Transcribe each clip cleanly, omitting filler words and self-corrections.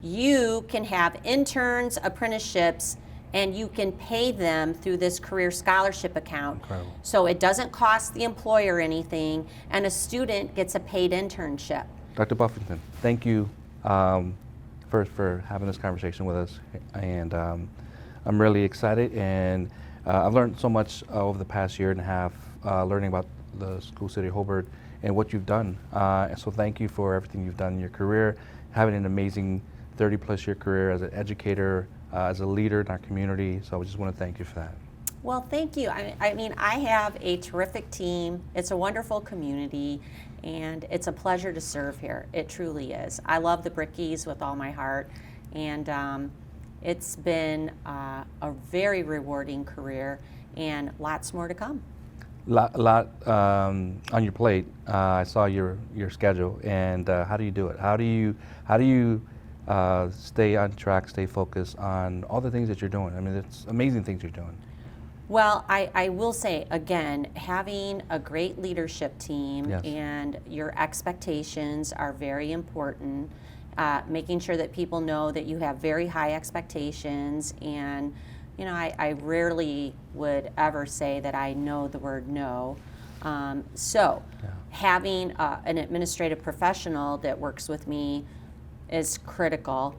You can have interns, apprenticeships, and you can pay them through this career scholarship account. Incredible. So it doesn't cost the employer anything, and a student gets a paid internship. Dr. Buffington, thank you for having this conversation with us, and I'm really excited, and I've learned so much over the past year and a half learning about the school city of Hobart and what you've done. And so thank you for everything you've done in your career, having an amazing 30-plus year career as an educator, as a leader in our community. So I just want to thank you for that. Well, thank you. I mean, I have a terrific team. It's a wonderful community, and it's a pleasure to serve here. It truly is. I love the Brickies with all my heart, and it's been a very rewarding career, and lots more to come. Lot on your plate. I saw your schedule, and how do you do it? How do you stay on track, stay focused on all the things that you're doing? I mean, it's amazing things you're doing. Well, I will say, again, having a great leadership team, Yes. and your expectations are very important. Making sure that people know that you have very high expectations, and you know, I rarely would ever say that I know the word no. Having an administrative professional that works with me is critical.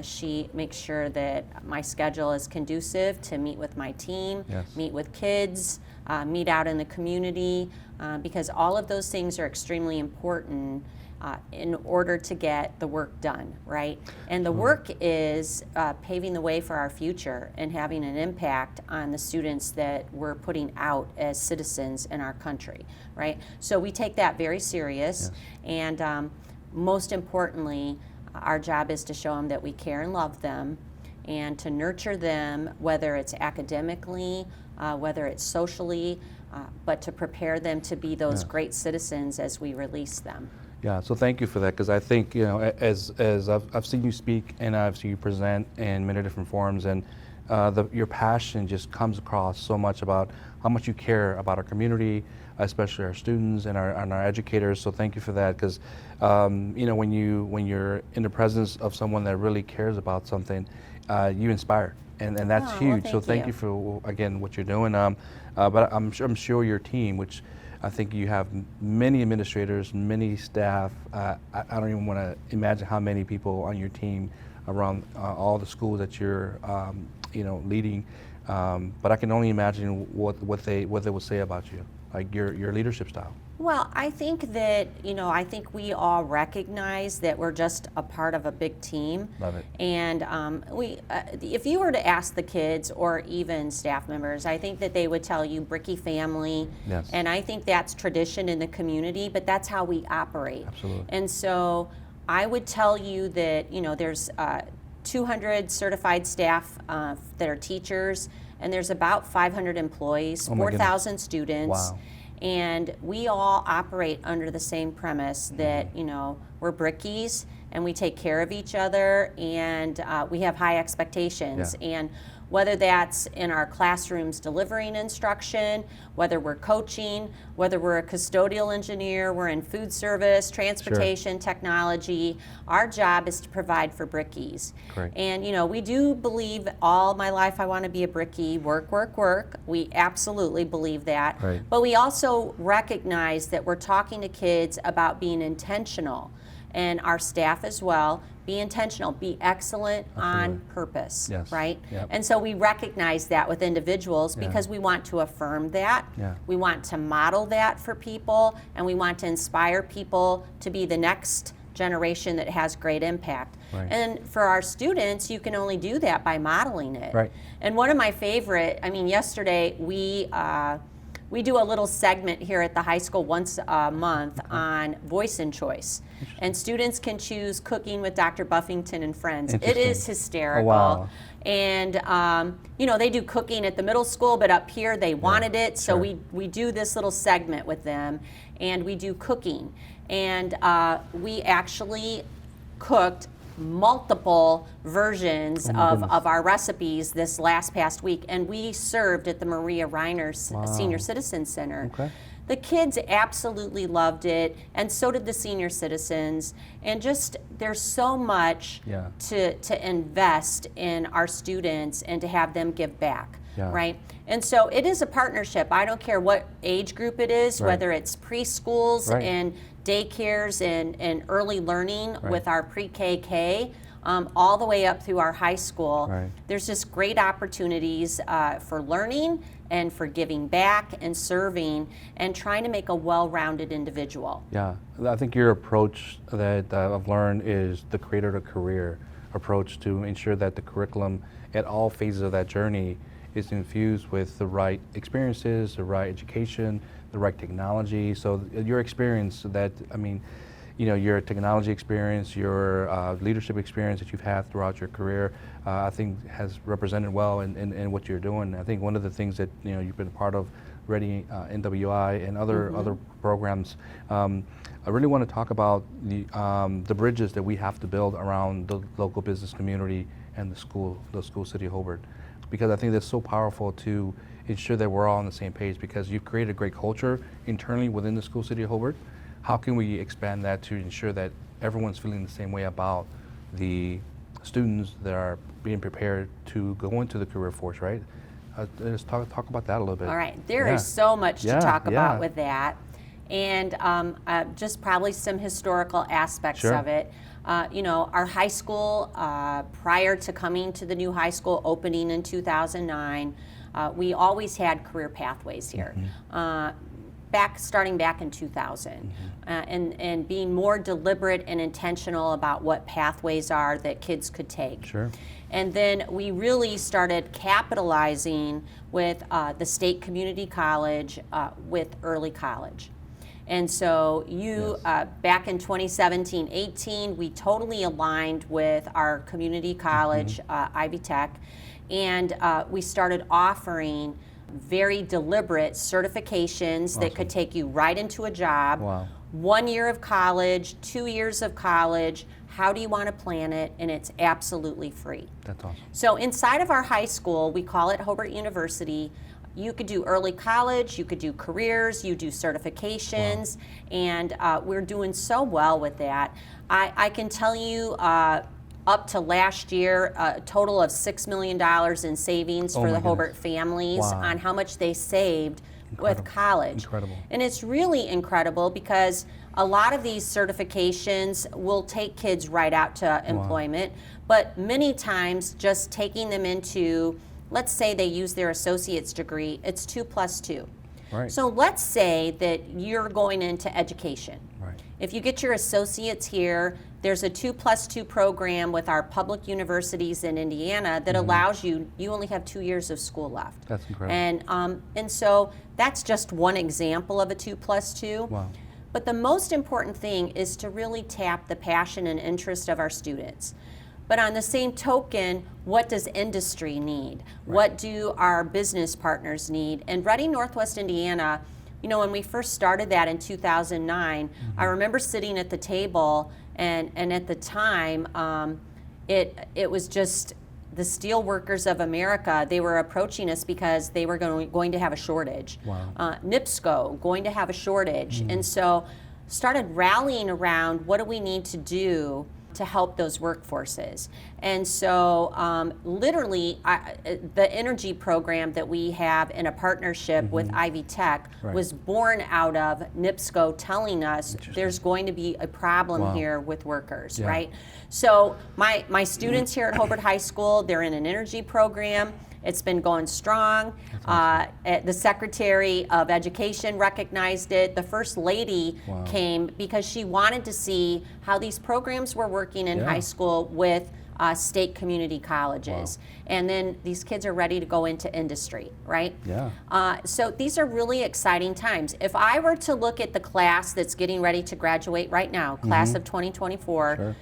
She makes sure that my schedule is conducive to meet with my team, Yes. meet with kids, meet out in the community, because all of those things are extremely important in order to get the work done, right? And the work is paving the way for our future and having an impact on the students that we're putting out as citizens in our country, right? So we take that very serious, Yes. and most importantly, our job is to show them that we care and love them, and to nurture them, whether it's academically, whether it's socially, but to prepare them to be those great citizens as we release them. Yeah, so thank you for that, because I think, you know, as I've seen you speak and I've seen you present in many different forums, and your passion just comes across so much about how much you care about our community, especially our students and our educators. So thank you for that, because you know, when you're in the presence of someone that really cares about something, you inspire, and that's huge. Well, so thank you for, again, what you're doing. But I'm sure your team, which I think you have many administrators, many staff. I don't even want to imagine how many people on your team around all the schools that you're, you know, leading. But I can only imagine what they would say about you, like your leadership style. Well, I think that, you know, I think we all recognize that we're just a part of a big team. Love it. And if you were to ask the kids or even staff members, I think that they would tell you Bricky family. Yes. And I think that's tradition in the community, but that's how we operate. Absolutely. And so I would tell you that, you know, there's 200 certified staff that are teachers, and there's about 500 employees, 4,000 students. Wow. And we all operate under the same premise that, you know, we're Brickies and we take care of each other, and we have high expectations. Yeah. And whether that's in our classrooms delivering instruction, whether we're coaching, whether we're a custodial engineer, we're in food service, transportation, technology, our job is to provide for Brickies. Great. And you know, we do believe all my life I want to be a Brickie, work, work, work. We absolutely believe that. Right. But we also recognize that we're talking to kids about being intentional, and our staff as well. Be intentional, be excellent on purpose, Yes. right? Yep. And so we recognize that with individuals because we want to affirm that. Yeah. We want to model that for people, and we want to inspire people to be the next generation that has great impact. Right. And for our students, you can only do that by modeling it. Right. And one of my favorite, I mean, yesterday we do a little segment here at the high school once a month on voice and choice. And students can choose cooking with Dr. Buffington and friends. It is hysterical. Oh, wow. And you know, they do cooking at the middle school, but up here they wanted it, so sure. we do this little segment with them, and we do cooking. And we actually cooked multiple versions of our recipes this past week, and we served at the Maria Reiner Senior Citizen Center. Okay. the kids absolutely loved it, and so did the senior citizens. And just there's so much Yeah. to invest in our students and to have them give back, Yeah. right? And so it is a partnership. I don't care what age group it is, Right. whether it's preschools Right. and daycares and early learning Right. with our pre-KK, all the way up through our high school. Right. There's just great opportunities for learning and for giving back and serving and trying to make a well-rounded individual. Yeah, I think your approach that I've learned is the creator to career approach to ensure that the curriculum at all phases of that journey is infused with the right experiences, the right education, the right technology. So your experience that, I mean, you know, your technology experience, your leadership experience that you've had throughout your career, I think has represented well in what you're doing. I think one of the things that, you know, you've been a part of Ready NWI and other programs, I really want to talk about the bridges that we have to build around the local business community and the school city of Hobart, because I think that's so powerful to ensure that we're all on the same page, because you've created a great culture internally within the school city of Hobart. How can we expand that to ensure that everyone's feeling the same way about the students that are being prepared to go into the career force, right? Let's talk about that a little bit. All right, there Yeah. is so much to Yeah, talk about yeah. with that, and just probably some historical aspects Sure. of it. You know, our high school, prior to coming to the new high school opening in 2009, we always had career pathways here. Starting back in 2000, and being more deliberate and intentional about what pathways are that kids could take. Sure. And then we really started capitalizing with the state community college with early college. And so back in 2017-18, we totally aligned with our community college, Ivy Tech, and we started offering very deliberate certifications that could take you right into a job. Wow. 1 year of college, 2 years of college, how do you want to plan it, and it's absolutely free. That's awesome. So inside of our high school, we call it Hobart University, you could do early college, you could do careers, you do certifications, and we're doing so well with that. I can tell you up to last year, a total of $6 million in savings Oh for my the Hobart goodness. families Wow. on how much they saved with college. Incredible. And it's really incredible because a lot of these certifications will take kids right out to employment, but many times just taking them into, let's say they use their associate's degree, it's 2 + 2. Right. So let's say that you're going into education. Right. If you get your associates here, there's a 2 + 2 program with our public universities in Indiana that allows you only have 2 years of school left. That's incredible. And so that's just one example of a 2 + 2. Wow. But the most important thing is to really tap the passion and interest of our students. But on the same token, what does industry need? What do our business partners need? And Ready Northwest Indiana, you know, when we first started that in 2009, I remember sitting at the table, and at the time, it was just the steel workers of America. They were approaching us because they were going to have a shortage. Wow. NIPSCO going to have a shortage, and so started rallying around what do we need to do to help those workforces. And so literally the energy program that we have in a partnership with Ivy Tech was born out of NIPSCO telling us there's going to be a problem here with workers, right? So my students here at Hobart High School, they're in an energy program. It's been going strong. The Secretary of Education recognized it. The First Lady came because she wanted to see how these programs were working in high school with state community colleges. And then these kids are ready to go into industry, right? Yeah. So these are really exciting times. If I were to look at the class that's getting ready to graduate right now, class of 2024,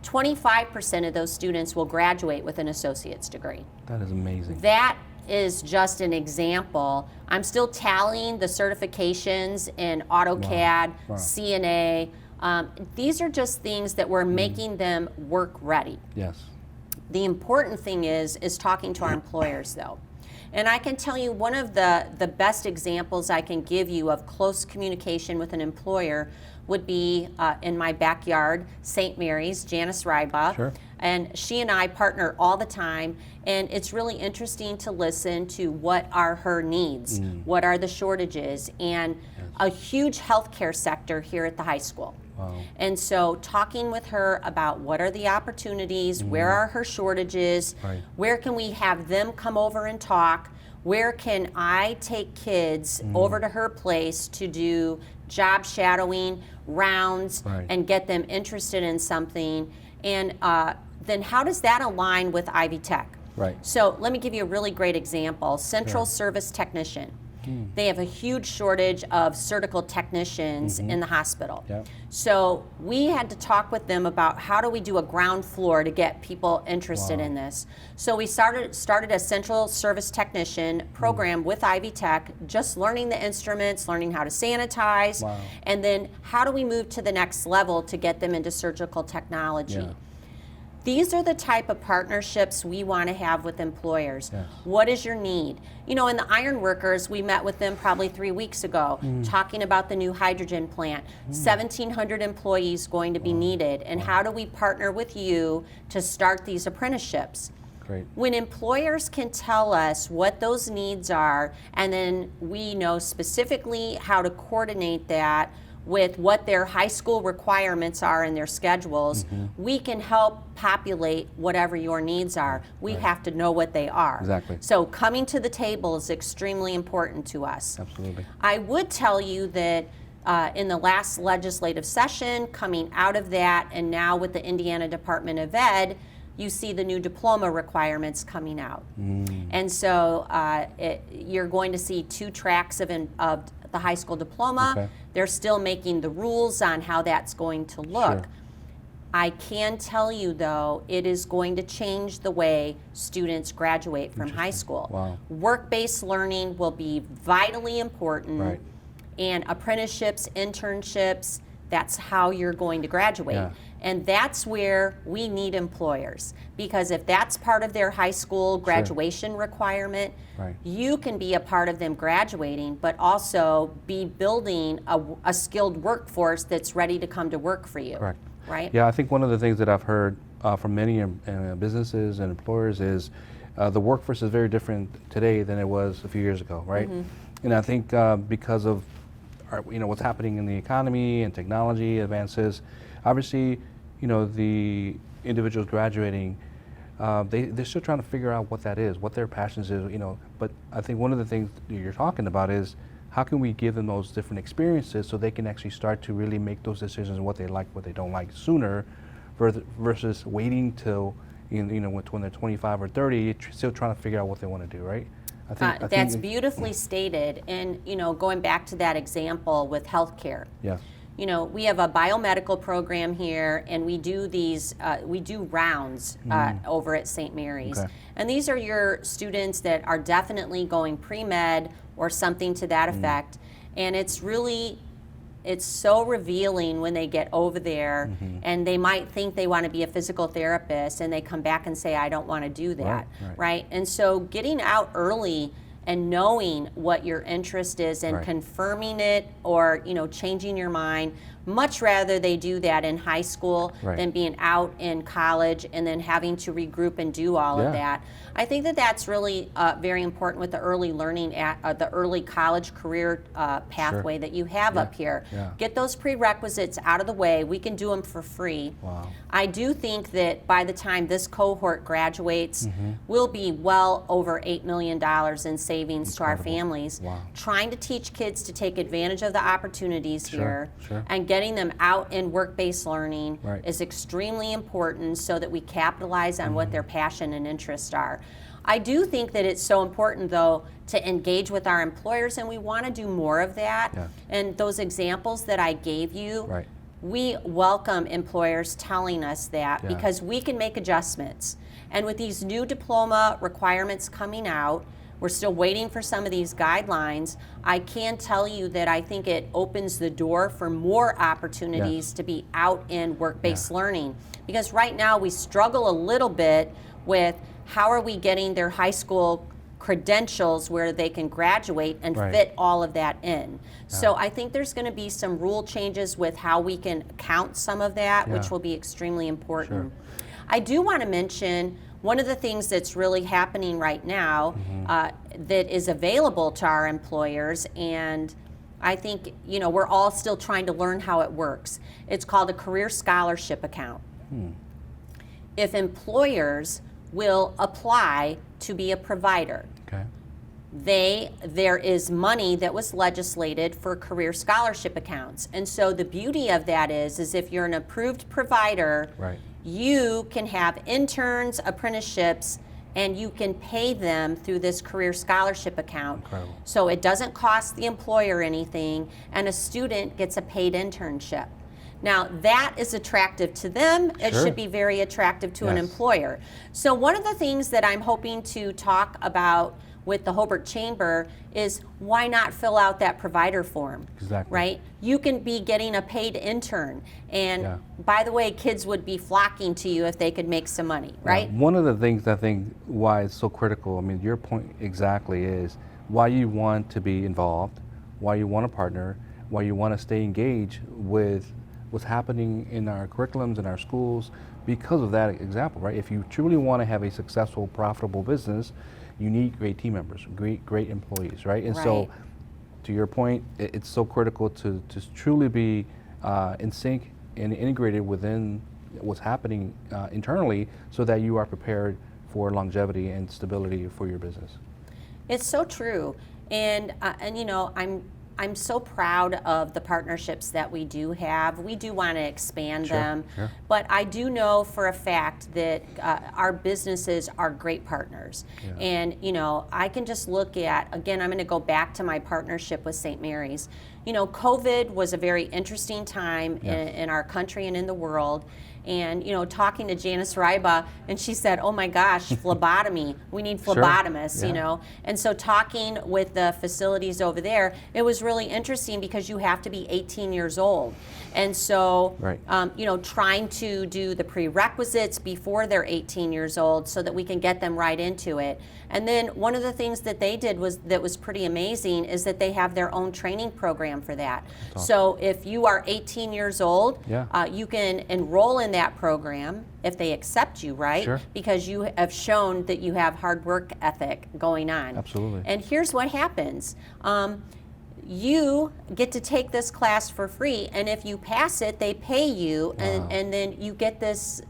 25% of those students will graduate with an associate's degree. That is amazing. That is just an example. I'm still tallying the certifications in AutoCAD, CNA. These are just things that we're making them work ready. Yes. The important thing is talking to our employers though. And I can tell you one of the best examples I can give you of close communication with an employer would be in my backyard, St. Mary's, Janice Ryba. Sure. And she and I partner all the time, and it's really interesting to listen to what are her needs, what are the shortages, and a huge healthcare sector here at the high school. Wow. And so talking with her about what are the opportunities, where are her shortages, Right. where can we have them come over and talk, where can I take kids over to her place to do job shadowing, rounds, Right. and get them interested in something, and then how does that align with Ivy Tech? Right. So let me give you a really great example. Central Sure. Service Technician. They have a huge shortage of surgical technicians in the hospital. Yep. So we had to talk with them about how do we do a ground floor to get people interested in this. So we started a Central Service Technician program with Ivy Tech, just learning the instruments, learning how to sanitize, Wow. and then how do we move to the next level to get them into surgical technology. Yeah. These are the type of partnerships we want to have with employers. Yes. What is your need? You know, in the iron workers, we met with them probably 3 weeks ago, talking about the new hydrogen plant. 1,700 employees going to be needed, and how do we partner with you to start these apprenticeships? Great. When employers can tell us what those needs are, and then we know specifically how to coordinate that with what their high school requirements are in their schedules, we can help populate whatever your needs are. We have to know what they are. Exactly. So coming to the table is extremely important to us. Absolutely. I would tell you that in the last legislative session, coming out of that, and now with the Indiana Department of Ed, you see the new diploma requirements coming out. And so you're going to see 2 tracks of the high school diploma. Okay. They're still making the rules on how that's going to look. Sure. I can tell you, though, it is going to change the way students graduate from high school. Wow. Work-based learning will be vitally important, Right. and apprenticeships, internships, that's how you're going to graduate. Yeah. And that's where we need employers, because if that's part of their high school graduation requirement, Right. you can be a part of them graduating, but also be building a skilled workforce that's ready to come to work for you. Correct. Right? Yeah, I think one of the things that I've heard from many businesses and employers is the workforce is very different today than it was a few years ago, right? And I think because of what's happening in the economy and technology advances, obviously, the individuals graduating, they're still trying to figure out what that is, what their passions is, But I think one of the things that you're talking about is how can we give them those different experiences so they can actually start to really make those decisions on what they like, what they don't like sooner, versus waiting till when they're 25 or 30, still trying to figure out what they want to do, right? I think That's beautifully stated. And going back to that example with healthcare. Yeah. We have a biomedical program here, and we do rounds over at St. Mary's. Okay. And these are your students that are definitely going pre-med or something to that effect. And it's so revealing when they get over there, and they might think they want to be a physical therapist, and they come back and say, I don't want to do that, right? And so getting out early and knowing what your interest is and confirming it, or changing your mind, much rather they do that in high school than being out in college and then having to regroup and do all of that. I think that that's really very important with the early learning, the early college career pathway that you have up here. Get those prerequisites out of the way. We can do them for free. Wow. I do think that by the time this cohort graduates, we'll be well over $8 million in savings to our families. Wow. Trying to teach kids to take advantage of the opportunities here, Sure. and getting them out in work-based learning Right. is extremely important so that we capitalize on what their passion and interests are. I do think that it's so important, though, to engage with our employers, and we want to do more of that. Yeah. And those examples that I gave you, Right. we welcome employers telling us that, because we can make adjustments. And with these new diploma requirements coming out, we're still waiting for some of these guidelines. I can tell you that I think it opens the door for more opportunities to be out in work-based learning. Because right now we struggle a little bit with how are we getting their high school credentials where they can graduate and Right. fit all of that in. So I think there's going to be some rule changes with how we can count some of that, which Yeah. will be extremely important. Sure. I do want to mention one of the things that's really happening right now that is available to our employers, and I think, you know, we're all still trying to learn how it works. It's called a career scholarship account. If employers will apply to be a provider, Okay. there is money that was legislated for career scholarship accounts. And so the beauty of that is if you're an approved provider, Right. you can have interns, apprenticeships, and you can pay them through this career scholarship account. Incredible. So it doesn't cost the employer anything, and a student gets a paid internship. Now, that is attractive to them. It Sure. should be very attractive to an Yes. employer. So one of the things that I'm hoping to talk about with the Hobart Chamber is why not fill out that provider form? Exactly. Right? You can be getting a paid intern. And Yeah. by the way, kids would be flocking to you if they could make some money, right? One of the things I think why it's so critical, I mean, your point exactly is why you want to be involved, why you want to partner, why you want to stay engaged with what's happening in our curriculums in our schools because of that example, right? If you truly want to have a successful, profitable business, you need great team members, great employees, right? And so, Right. to your point, it's so critical to truly be in sync and integrated within what's happening internally so that you are prepared for longevity and stability for your business. It's so true. And you know, I'm so proud of the partnerships that we do have. We do want to expand Sure, them, sure. but I do know for a fact that our businesses are great partners. Yeah. And you know, I can just look at, again, I'm going to go back to my partnership with St. Mary's. You know, COVID was a very interesting time Yes. in our country and in the world. And you know, talking to Janice Ryba, and she said, "Oh my gosh, phlebotomy! We need Sure. phlebotomists." Yeah. You know, and so talking with the facilities over there, it was really interesting because you have to be 18 years old, and so Right. you know, trying to do the prerequisites before they're 18 years old so that we can get them right into it. And then one of the things that they did that was pretty amazing is that they have their own training program for that. awesome. So if you are 18 years old, Yeah. you can enroll in that program if they accept you, right? Sure. Because you have shown that you have hard work ethic going on. Absolutely. And here's what happens. You get to take this class for free, and if you pass it, they pay you, Wow. and then you get this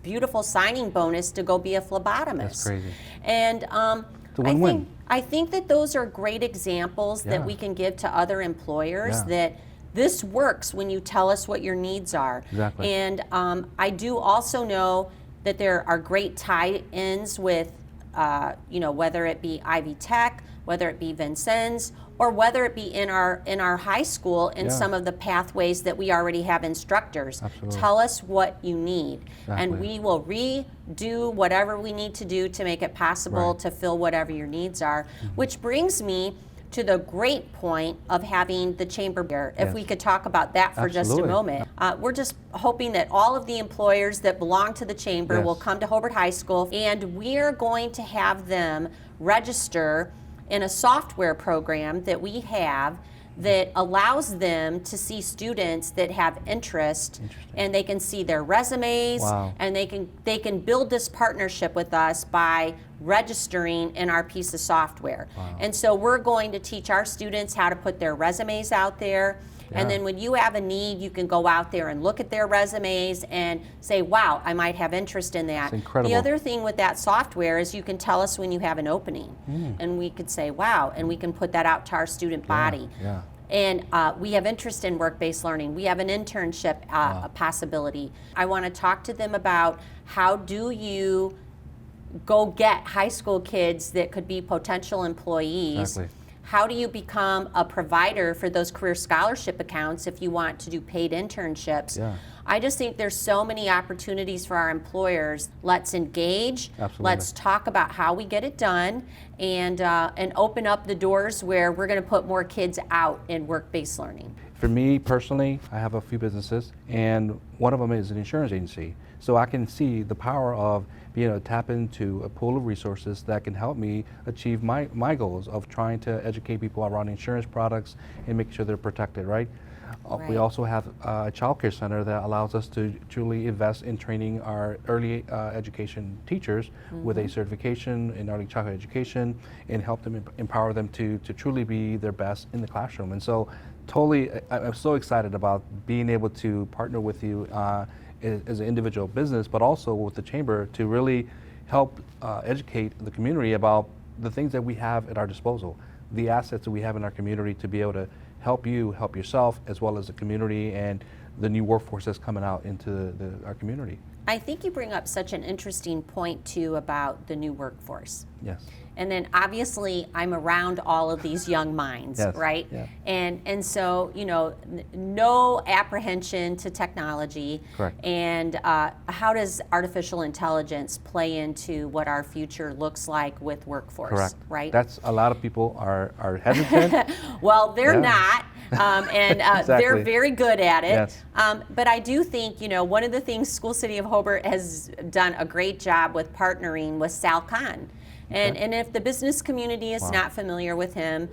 beautiful signing bonus to go be a phlebotomist. That's crazy. And It's a win-win. I think that those are great examples Yeah. that we can give to other employers Yeah. that this works when you tell us what your needs are. Exactly. And I do also know that there are great tie-ins with, you know, whether it be Ivy Tech, whether it be Vincennes, or whether it be in our high school in Yeah. some of the pathways that we already have instructors. Absolutely. Tell us what you need, and Exactly. we will redo whatever we need to do to make it possible Right. to fill whatever your needs are. Which brings me to the great point of having the chamber here. If Yes. we could talk about that for just a Absolutely. moment. We're just hoping that all of the employers that belong to the chamber Yes. will come to Hobart High School, and we're going to have them register in a software program that we have that allows them to see students that have interest, and they can see their resumes. Wow. And they can build this partnership with us by registering in our piece of software. Wow. And so we're going to teach our students how to put their resumes out there. And Yeah. then when you have a need, you can go out there and look at their resumes and say, wow, I might have interest in that. It's incredible. The other thing with that software is you can tell us when you have an opening. And we could say, wow, and we can put that out to our student body. Yeah. And we have interest in work-based learning. We have an internship possibility. I want to talk to them about how do you go get high school kids that could be potential employees. Exactly. How do you become a provider for those career scholarship accounts if you want to do paid internships? Yeah. I just think there's so many opportunities for our employers. Let's engage. Absolutely. Let's talk about how we get it done, and open up the doors where we're going to put more kids out in work-based learning. For me personally, I have a few businesses, and one of them is an insurance agency. So I can see the power of be able to tap into a pool of resources that can help me achieve my goals of trying to educate people around insurance products and make sure they're protected, right? We also have a child care center that allows us to truly invest in training our early education teachers with a certification in early childhood education and help them empower them to truly be their best in the classroom. And so I'm so excited about being able to partner with you as an individual business, but also with the Chamber to really help educate the community about the things that we have at our disposal, the assets that we have in our community to be able to help you, help yourself, as well as the community and the new workforce that's coming out into our community. I think you bring up such an interesting point too about the new workforce. Yes. And then obviously I'm around all of these young minds, Yes. right? Yeah. And so, you know, no apprehension to technology. Correct. And how does artificial intelligence play into what our future looks like with workforce? Correct. Right? That's a lot of people are hesitant. Well, they're Yeah. not. And Exactly. they're very good at it. Yes. But I do think, you know, one of the things School City of Hobart has done a great job with partnering with Sal Khan. And if the business community is not familiar with him,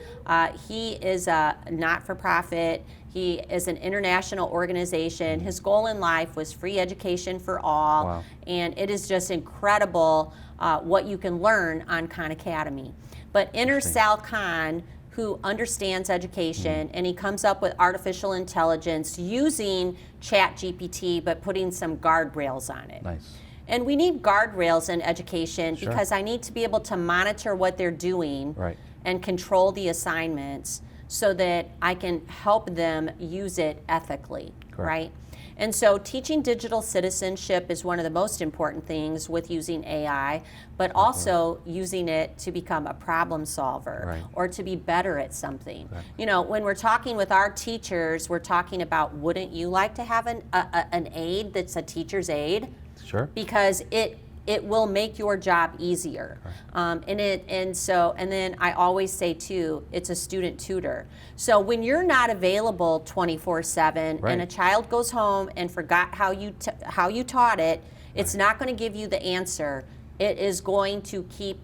he is a not-for-profit. He is an international organization. His goal in life was free education for all. Wow. And it is just incredible what you can learn on Khan Academy. But enter Sal Khan, who understands education, and he comes up with artificial intelligence using ChatGPT, but putting some guardrails on it. Nice. And we need guardrails in education Sure. because I need to be able to monitor what they're doing Right. and control the assignments so that I can help them use it ethically, Correct. right? And so teaching digital citizenship is one of the most important things with using AI, but also using it to become a problem solver Right. or to be better at something. Correct. You know, when we're talking with our teachers, we're talking about, wouldn't you like to have an aide that's a teacher's aide? Sure. Because it will make your job easier. And then I always say too, it's a student tutor. So when you're not available 24/7 Right. and a child goes home and forgot how you taught it, it's not going to give you the answer. It is going to keep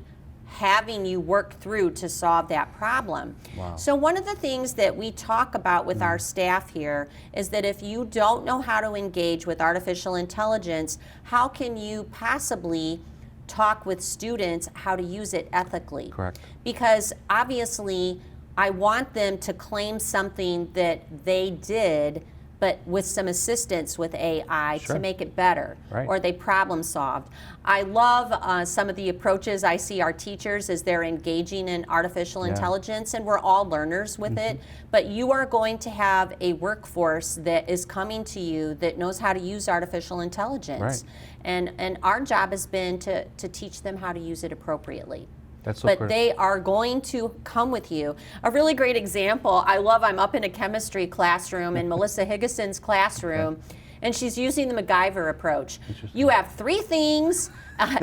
having you work through to solve that problem. Wow. So one of the things that we talk about with our staff here is that if you don't know how to engage with artificial intelligence, how can you possibly talk with students how to use it ethically? Correct. Because obviously I want them to claim something that they did, but with some assistance with AI Sure. to make it better, Right. or they problem solved. I love some of the approaches I see our teachers as they're engaging in artificial intelligence, and we're all learners with it, but you are going to have a workforce that is coming to you that knows how to use artificial intelligence. Right. And our job has been to teach them how to use it appropriately. That's so But critical. they are going to come with you. A really great example, I'm up in a chemistry classroom in Melissa Higgison's classroom, and she's using the MacGyver approach. You have 3 things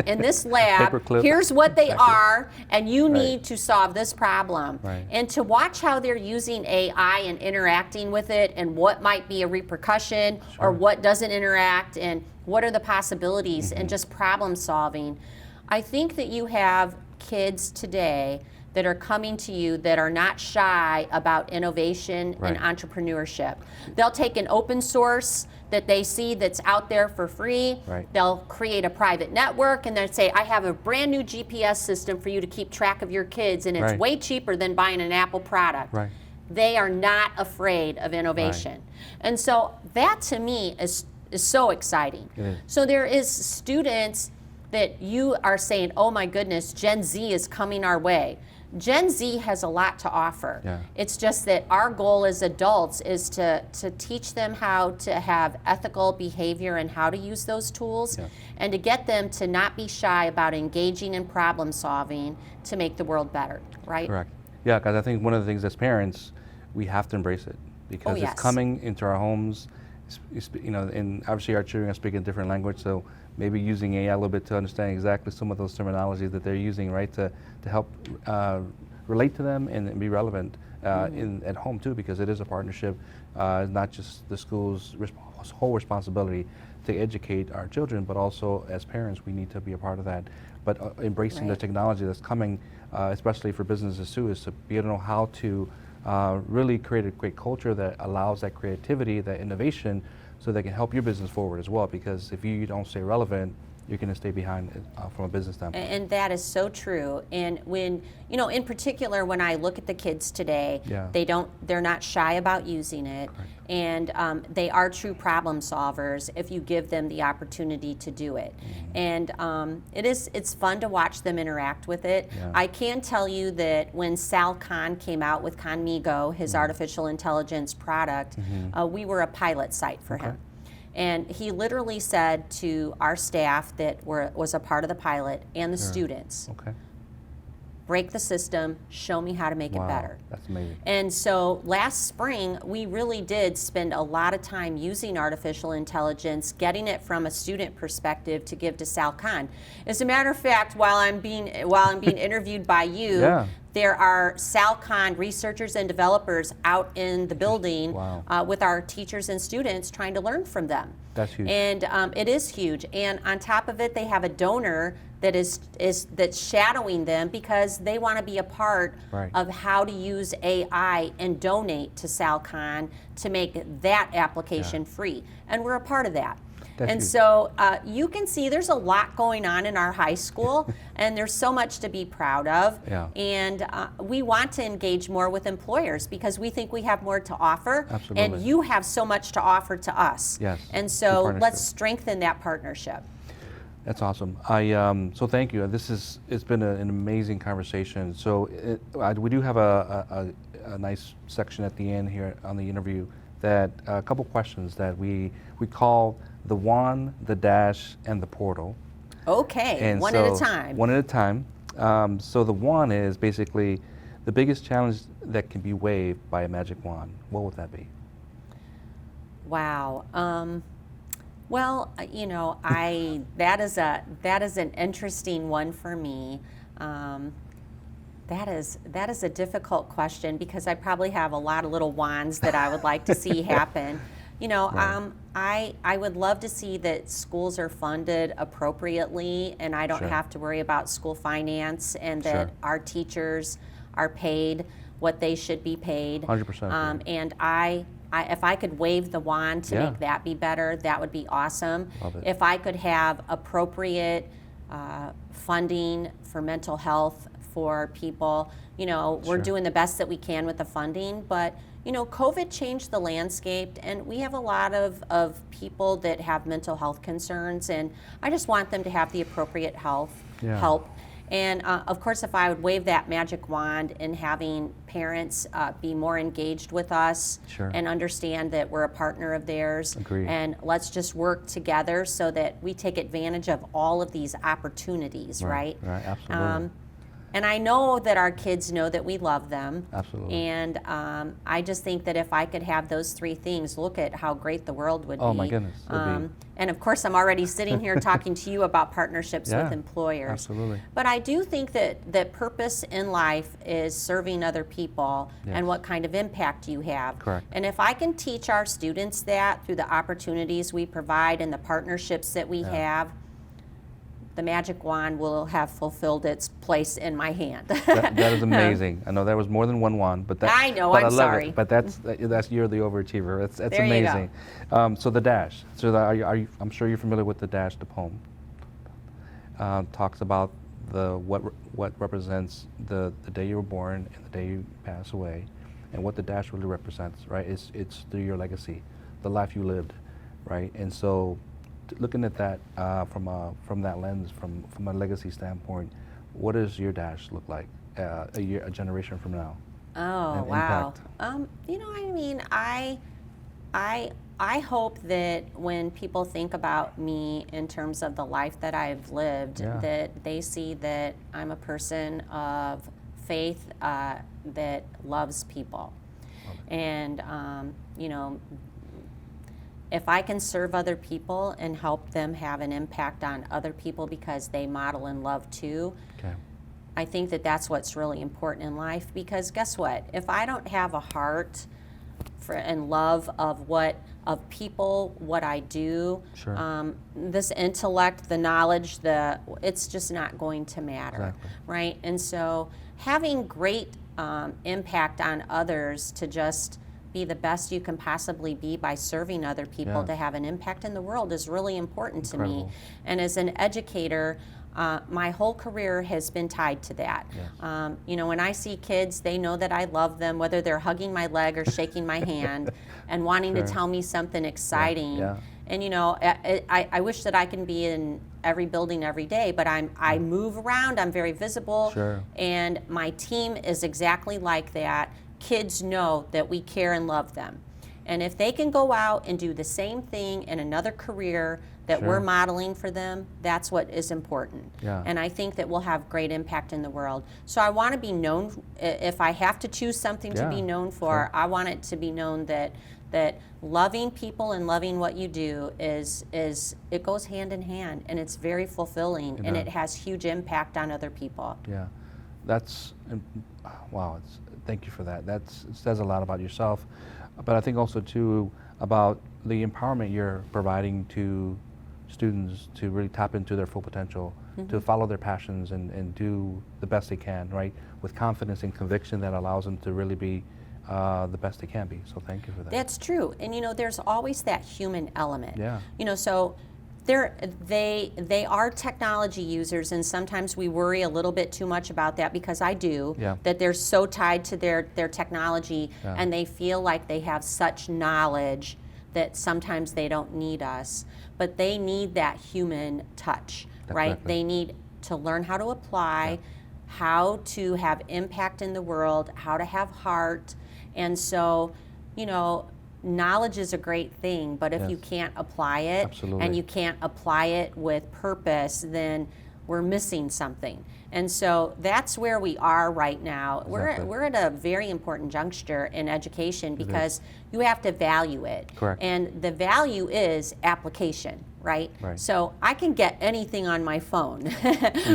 in this lab, Paperclip. here's what they Exactly. are, and you Right. need to solve this problem. Right. And to watch how they're using AI and interacting with it, and what might be a repercussion, or what doesn't interact, and what are the possibilities, and just problem solving. I think that you have kids today that are coming to you that are not shy about innovation and entrepreneurship. They'll take an open source that they see that's out there for free. Right. They'll create a private network and they'll say, I have a brand new GPS system for you to keep track of your kids, and it's Right. way cheaper than buying an Apple product. Right. They are not afraid of innovation. And so that to me is so exciting. It is. So there is students that you are saying, oh my goodness, Gen Z is coming our way. Gen Z has a lot to offer. Yeah. It's just that our goal as adults is to teach them how to have ethical behavior and how to use those tools, and to get them to not be shy about engaging in problem solving to make the world better, right? Correct. Yeah, because I think one of the things as parents, we have to embrace it because yes. it's coming into our homes. And obviously our children are speaking a different language, so maybe using AI a little bit to understand exactly some of those terminologies that they're using, right, to help relate to them and be relevant at home too, because it is a partnership. It's not just the school's whole responsibility to educate our children, but also as parents, we need to be a part of that. But embracing the Right. technology that's coming, especially for businesses too, is to be able to know how to really create a great culture that allows that creativity, that innovation, so they can help your business forward as well. Because if you don't stay relevant, you're going to stay behind from a business standpoint. And that is so true. And when, in particular, when I look at the kids today, Yeah. they're not shy about using it. Correct. And they are true problem solvers if you give them the opportunity to do it. And it's fun to watch them interact with it. Yeah. I can tell you that when Sal Khan came out with Khanmigo, his artificial intelligence product, we were a pilot site for him. And he literally said to our staff that was a part of the pilot and the students, Okay. break the system, show me how to make it Wow, better. that's amazing. And so last spring, we really did spend a lot of time using artificial intelligence, getting it from a student perspective to give to Sal Khan. As a matter of fact, while I'm being interviewed by you, Yeah. there are Sal Khan researchers and developers out in the building Wow. with our teachers and students trying to learn from them. That's huge. And it is huge. And on top of it, they have a donor that that's shadowing them because they want to be a part Right. of how to use AI and donate to Sal Khan to make that application free. And we're a part of that. That's and huge. so you can see there's a lot going on in our high school, and there's so much to be proud of. Yeah. And we want to engage more with employers because we think we have more to offer. Absolutely. And you have so much to offer to us. Yes. And Good so partnership. let's strengthen that partnership. That's awesome. So thank you. It's been an amazing conversation. So we do have a nice section at the end here on the interview that a couple questions that we call the wand, the dash, and the portal. Okay, And one at a so- time. One at a time. So the wand is basically the biggest challenge that can be waved by a magic wand. What would that be? Wow. Well, that is an interesting one for me. That is a difficult question because I probably have a lot of little wands that I would like to see happen. Right. I would love to see that schools are funded appropriately and I don't Sure. have to worry about school finance and that Sure. our teachers are paid what they should be paid. 100%. And if I could wave the wand to Yeah. make that be better, that would be awesome. Love it. If I could have appropriate funding for mental health for people, we're Sure. doing the best that we can with the funding, but COVID changed the landscape and we have a lot of people that have mental health concerns and I just want them to have the appropriate help. And of course, if I would wave that magic wand and having parents be more engaged with us Sure. and understand that we're a partner of theirs, Agreed. and let's just work together so that we take advantage of all of these opportunities, right? Right, absolutely. And I know that our kids know that we love them. Absolutely. And I just think that if I could have those three things, look at how great the world would be. Oh, my goodness, it would be. And of course, I'm already sitting here talking to you about partnerships Yeah, with employers. absolutely. But I do think that purpose in life is serving other people Yes. and what kind of impact you have. Correct. And if I can teach our students that through the opportunities we provide and the partnerships that we have, the magic wand will have fulfilled its place in my hand. That is amazing. I know there was more than one wand, but I know, but I'm I love sorry. It. But that's you're the overachiever. That's There you go. amazing. So the dash. So I'm sure you're familiar with the dash. The poem talks about what represents the day you were born and the day you pass away, and what the dash really represents. Right? It's through your legacy, the life you lived, right? And so, looking at that from that lens, from a legacy standpoint, what does your dash look like a generation from now? Oh, and wow. impact? I hope that when people think about me in terms of the life that I've lived, Yeah. that they see that I'm a person of faith that loves people. And, if I can serve other people and help them have an impact on other people because they model and love too, Okay. I think that that's what's really important in life because guess what? If I don't have a heart and love of people, what I do. Sure. This intellect, the knowledge, it's just not going to matter, Exactly. right? And so having great impact on others to just be the best you can possibly be by serving other people, Yes. to have an impact in the world is really important to me. Incredible. And as an educator, my whole career has been tied to that. Yes. You know, when I see kids, they know that I love them, whether they're hugging my leg or shaking my hand and wanting Sure. to tell me something exciting. Yeah. And you know, I wish that I can be in every building every day, but I move around, I'm very visible, Sure. and my team is exactly like that. Kids know that we care and love them. And if they can go out and do the same thing in another career that Sure. we're modeling for them, that's what is important. Yeah. And I think that we'll have great impact in the world. So I want to be known, if I have to choose something to Yeah. be known for, Sure. I want it to be known that loving people and loving what you do is it goes hand in hand, and it's very fulfilling, and it has huge impact on other people. Yeah, that's wow. Thank you for that. It says a lot about yourself, but I think also too about the empowerment you're providing to students to really tap into their full potential, to follow their passions and do the best they can, right, with confidence and conviction that allows them to really be the best they can be. So thank you for that. That's true. And you know, there's always that human element. Yeah. You know, so they are technology users, and sometimes we worry a little bit too much about that, because I do, Yeah. that they're so tied to their technology, Yeah. and they feel like they have such knowledge that sometimes they don't need us. But they need that human touch, right? Definitely. They need to learn how to apply, how to have impact in the world, how to have heart. And so, you know, knowledge is a great thing, but if Yes. you can't apply it, Absolutely. and you can't apply it with purpose, then we're missing something. And so that's where we are right now. Exactly. We're at a very important juncture in education, because you have to value it. Correct. And the value is application, right? Right. So I can get anything on my phone,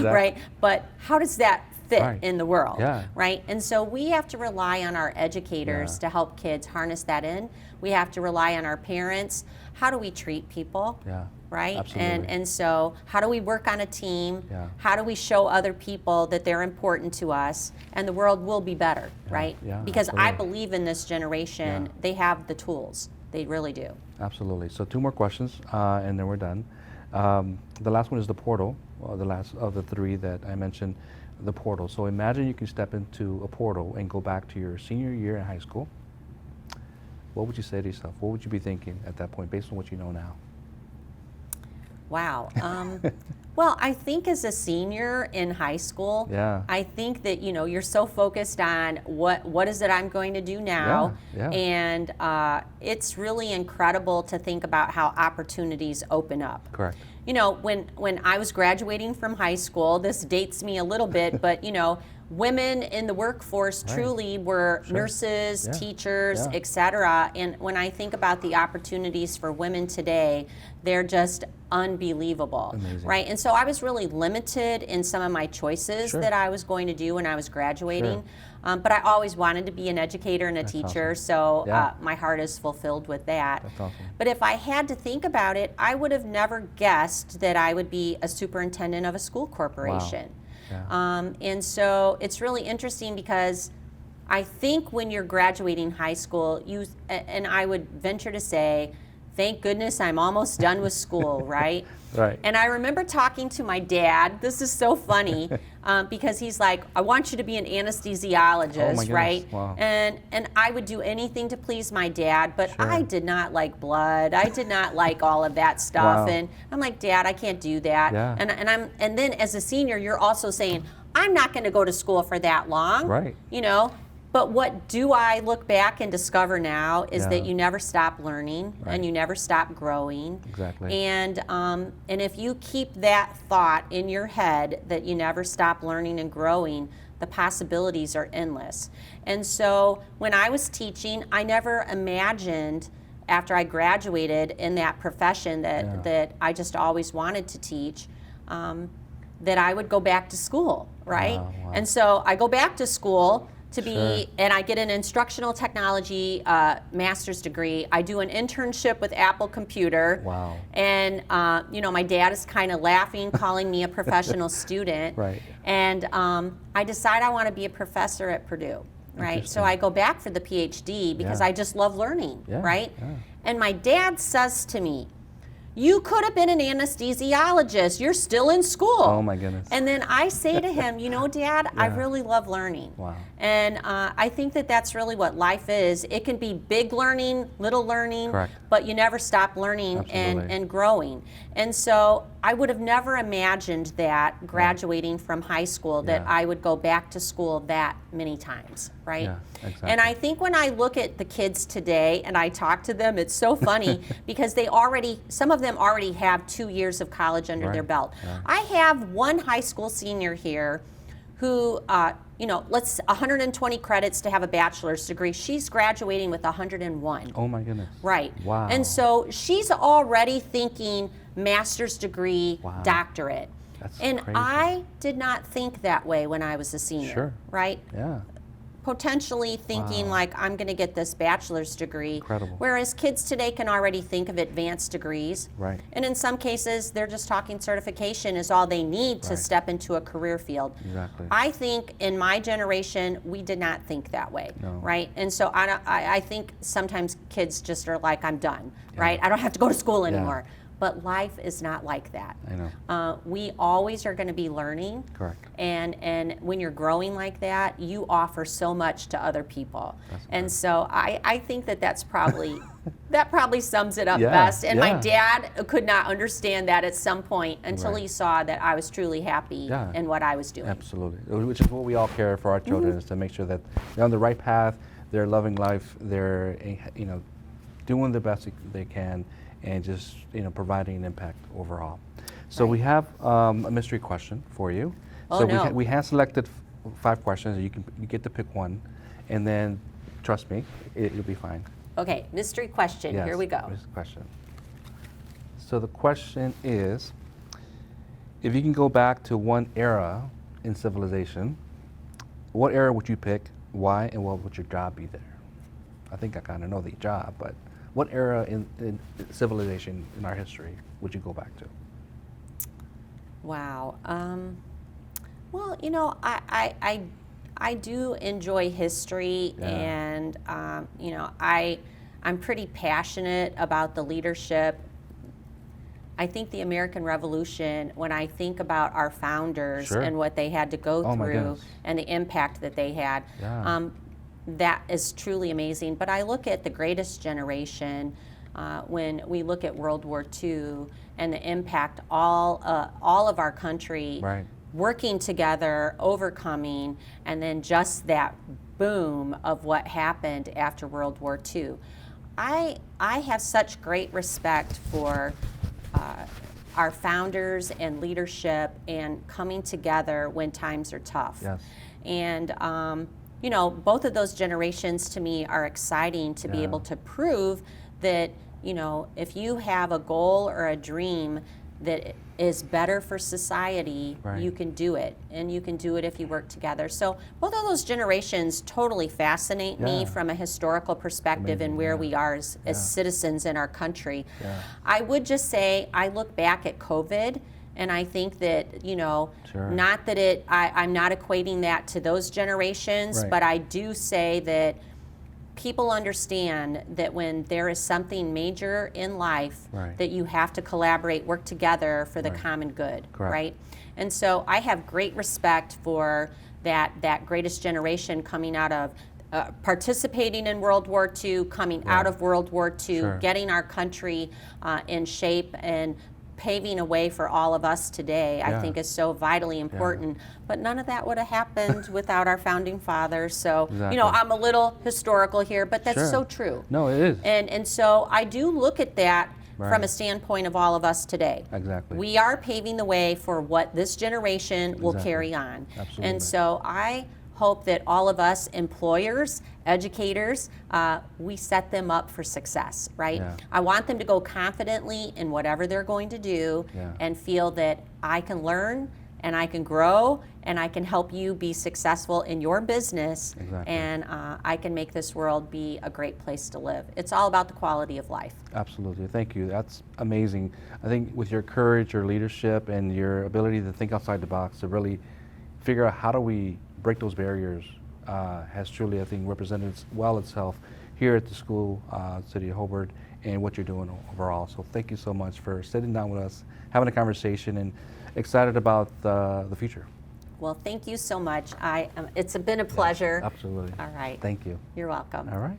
right? But how does that fit Right. in the world, Yeah. right? And so we have to rely on our educators Yeah. to help kids harness that in. We have to rely on our parents. How do we treat people? Yeah. Right? Absolutely. And so how do we work on a team? Yeah. How do we show other people that they're important to us? And the world will be better, right? Yeah, Because I absolutely. believe in this generation, Yeah. they have the tools. They really do. Absolutely. So 2 more questions, and then we're done. The last one is the portal, the last of the 3 that I mentioned, the portal. So imagine you can step into a portal and go back to your senior year in high school. What would you say to yourself? What would you be thinking at that point, based on what you know now? Wow. Well, I think as a senior in high school, Yeah. I think that, you know, you're so focused on what is it I'm going to do now. Yeah, yeah. And it's really incredible to think about how opportunities open up. Correct. You know, when I was graduating from high school, this dates me a little bit, but, you know, women in the workforce Right. truly were Sure. nurses, Yeah. teachers, Yeah. etc. And when I think about the opportunities for women today, they're just unbelievable, Amazing. right? And so I was really limited in some of my choices Sure. that I was going to do when I was graduating. But I always wanted to be an educator and a That's teacher, awesome. so Yeah. my heart is fulfilled with that. That's awesome. But if I had to think about it, I would have never guessed that I would be a superintendent of a school corporation. Yeah. And so it's really interesting, because I think when you're graduating high school, and I would venture to say, thank goodness I'm almost done with school, right? Right. And I remember talking to my dad. This is so funny, because he's like, I want you to be an anesthesiologist, Oh my goodness, right? wow. And I would do anything to please my dad, but Sure. I did not like blood. I did not like all of that stuff. Wow. And I'm like, Dad, I can't do that. Yeah. And then as a senior, you're also saying, I'm not going to go to school for that long. Right. You know, but what do I look back and discover now is Yeah. that you never stop learning, Right. and you never stop growing. Exactly. And if you keep that thought in your head that you never stop learning and growing, the possibilities are endless. And so when I was teaching, I never imagined, after I graduated in that profession Yeah. that I just always wanted to teach, that I would go back to school, right? Wow, wow. And so I go back to school, to be, Sure. and I get an instructional technology master's degree. I do an internship with Apple Computer. Wow. And, my dad is kind of laughing, calling me a professional student. Right. And I decide I want to be a professor at Purdue. Right. So Interesting. I go back for the PhD because Yeah. I just love learning. Yeah, Right. yeah. And my dad says to me, "You could have been an anesthesiologist. You're still in school." Oh my goodness. And then I say to him, Dad, I Yeah. really love learning. Wow. And I think that that's really what life is. It can be big learning, little learning, Correct. but you never stop learning Absolutely. and growing. And so I would have never imagined that graduating from high school that Yeah. I would go back to school that many times, right? Yeah, exactly. And I think when I look at the kids today and I talk to them, it's so funny because some of them already have 2 years of college under Right, their belt. yeah. I have one high school senior here who, 120 credits to have a bachelor's degree. She's graduating with 101. Oh my goodness. Right. Wow. And so she's already thinking master's degree, Wow. doctorate. That's And crazy. I did not think that way when I was a senior. Sure. Right? Yeah. Potentially thinking Wow. like I'm going to get this bachelor's degree. Incredible. Whereas kids today can already think of advanced degrees. Right. And in some cases, they're just talking certification is all they need to Right. step into a career field. Exactly. I think in my generation, we did not think that way, No. right? And so I think sometimes kids just are like, I'm done, Yeah. right? I don't have to go to school Yeah. anymore. But life is not like that. I know. We always are going to be learning. Correct. And when you're growing like that, you offer so much to other people. That's And so I think that's probably that probably sums it up Yeah, best. And my yeah. dad could not understand that at some point until Right. he saw that I was truly happy Yeah. in what I was doing. Absolutely. Which is what we all care for our children, is to make sure that they're on the right path, they're loving life, they're doing the best they can, and just providing an impact overall. So Right. we have a mystery question for you. Oh, So no. we have selected 5 questions. You get to pick one, and then trust me, you'll be fine. Okay, mystery question. Yes, Here we go. here's the question. So the question is, if you can go back to one era in civilization, what era would you pick, why, and what would your job be there? I think I kind of know the job, but what era in civilization in our history would you go back to? Wow. Well, I do enjoy history, Yeah. and I'm pretty passionate about the leadership. I think the American Revolution, when I think about our founders Sure. and what they had to go Oh, my through goodness. and the impact that they had, Yeah. that is truly amazing. But I look at the greatest generation when we look at World War II and the impact all of our country Right. working together, overcoming, and then just that boom of what happened after World War II. I have such great respect for our founders and leadership and coming together when times are tough. Yes. And both of those generations to me are exciting to be Yeah. able to prove that, if you have a goal or a dream that is better for society, Right. you can do it. And you can do it if you work together. So both of those generations totally fascinate me Yeah. from a historical perspective and Amazing, where yeah. we are as Yeah. citizens in our country. Yeah. I would just say I look back at COVID and I think that, Sure. not that I'm not equating that to those generations, Right. but I do say that people understand that when there is something major in life, Right. that you have to collaborate, work together for the Right. common good, Correct. right? And so I have great respect for that greatest generation coming out of participating in World War II, coming out Right. of World War II, Sure. getting our country in shape and paving a way for all of us today, I Yeah. think is so vitally important. But none of that would have happened without our founding fathers. So, Exactly. I'm a little historical here, but that's Sure. so true. No, it is. And so I do look at that from Right. a standpoint of all of us today. Exactly. We are paving the way for what this generation will Exactly. carry on. Absolutely. And so I hope that all of us employers, educators, we set them up for success, right? Yeah. I want them to go confidently in whatever they're going to do Yeah. and feel that I can learn, and I can grow, and I can help you be successful in your business, Exactly. and I can make this world be a great place to live. It's all about the quality of life. Absolutely. Thank you. That's amazing. I think with your courage, your leadership, and your ability to think outside the box to really figure out how do we break those barriers has truly, I think, represented well itself here at the school, City of Hobart, and what you're doing overall. So thank you so much for sitting down with us, having a conversation, and excited about the future. Well, thank you so much. It's been a pleasure. Absolutely. All right. Thank you. You're welcome. All right.